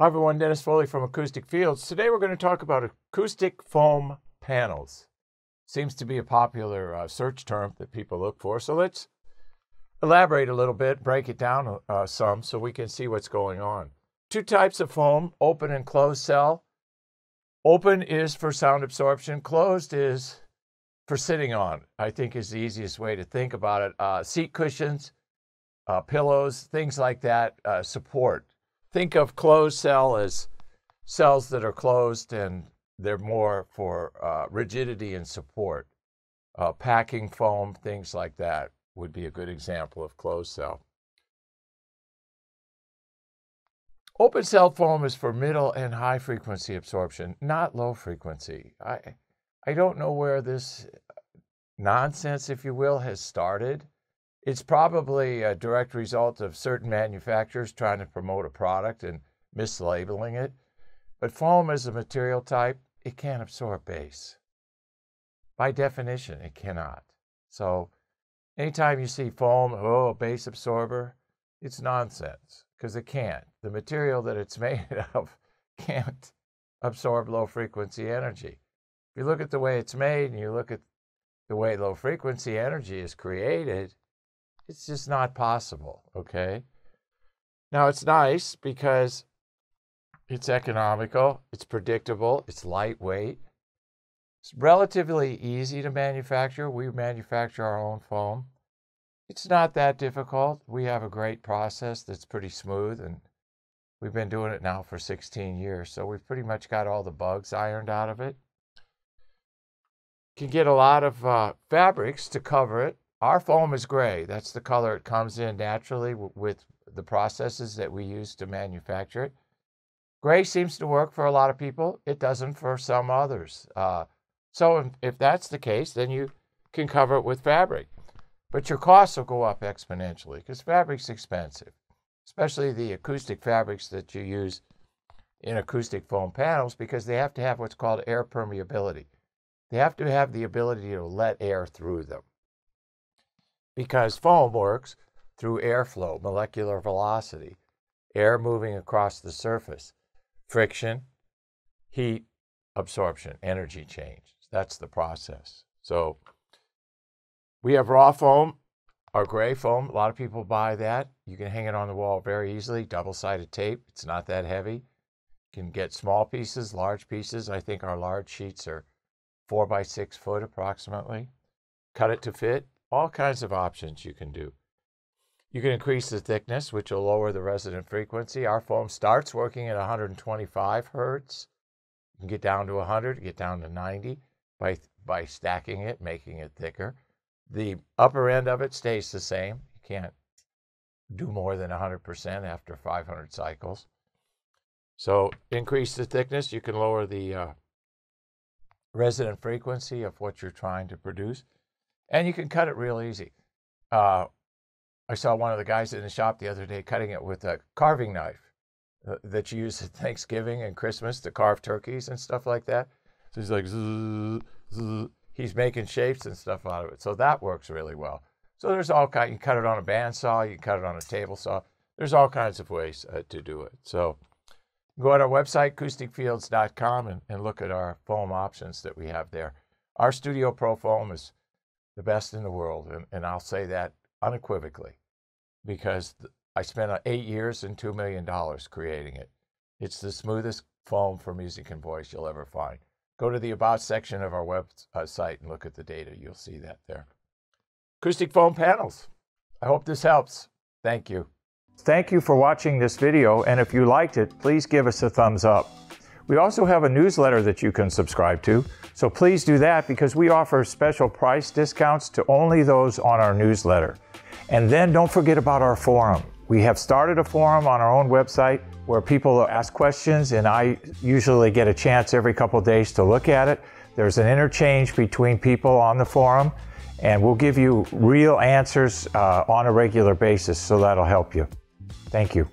Hi everyone, Dennis Foley from Acoustic Fields. Today we're going to talk about acoustic foam panels. Seems to be a popular search term that people look for. So let's elaborate a little bit, break it down some so we can see what's going on. Two types of foam, open and closed cell. Open is for sound absorption. Closed is for sitting on, I think is the easiest way to think about it. Seat cushions, pillows, things like that, support. Think of closed cell as cells that are closed and they're more for rigidity and support. Packing foam, things like that would be a good example of closed cell. Open cell foam is for middle and high frequency absorption, not low frequency. I don't know where this nonsense, if you will, has started. It's probably a direct result of certain manufacturers trying to promote a product and mislabeling it. But foam is a material type. It can't absorb bass. By definition, it cannot. So anytime you see foam, oh, bass absorber, it's nonsense because it can't. The material that it's made of can't absorb low frequency energy. If you look at the way it's made and you look at the way low frequency energy is created, it's just not possible, okay? Now, it's nice because it's economical, it's predictable, it's lightweight. It's relatively easy to manufacture. We manufacture our own foam. It's not that difficult. We have a great process that's pretty smooth, and we've been doing it now for 16 years, so we've pretty much got all the bugs ironed out of it. You can get a lot of fabrics to cover it. Our foam is gray. That's the color it comes in naturally with the processes that we use to manufacture it. Gray seems to work for a lot of people. It doesn't for some others. So if that's the case, then you can cover it with fabric. But your costs will go up exponentially because fabric's expensive, especially the acoustic fabrics that you use in acoustic foam panels because they have to have what's called air permeability. They have to have the ability to let air through them. Because foam works through airflow, molecular velocity, air moving across the surface, friction, heat, absorption, energy change. That's the process. So we have raw foam, our gray foam. A lot of people buy that. You can hang it on the wall very easily, double-sided tape. It's not that heavy. You can get small pieces, large pieces. I think our large sheets are 4 by 6 foot approximately. Cut it to fit. All kinds of options you can do. You can increase the thickness, which will lower the resonant frequency. Our foam starts working at 125 hertz. You can get down to 100, get down to 90 by stacking it, making it thicker. The upper end of it stays the same. You can't do more than 100% after 500 cycles. So increase the thickness. You can lower the resonant frequency of what you're trying to produce. And you can cut it real easy. I saw one of the guys in the shop the other day cutting it with a carving knife that you use at Thanksgiving and Christmas to carve turkeys and stuff like that. So he's like, zzz, zzz. He's making shapes and stuff out of it. So that works really well. So there's all kinds. You can cut it on a bandsaw. You can cut it on a table saw. There's all kinds of ways to do it. So go on our website, acousticfields.com, and look at our foam options that we have there. Our Studio Pro foam is the best in the world, and I'll say that unequivocally because I spent 8 years and $2 million creating it. It's the smoothest foam for music and voice you'll ever find. Go to the About section of our website and look at the data. You'll see that there. Acoustic foam panels. I hope this helps. Thank you. Thank you for watching this video, and if you liked it, please give us a thumbs up. We also have a newsletter that you can subscribe to, so please do that because we offer special price discounts to only those on our newsletter. And then don't forget about our forum. We have started a forum on our own website where people ask questions, and I usually get a chance every couple of days to look at it. There's an interchange between people on the forum, and we'll give you real answers on a regular basis, so that'll help you. Thank you.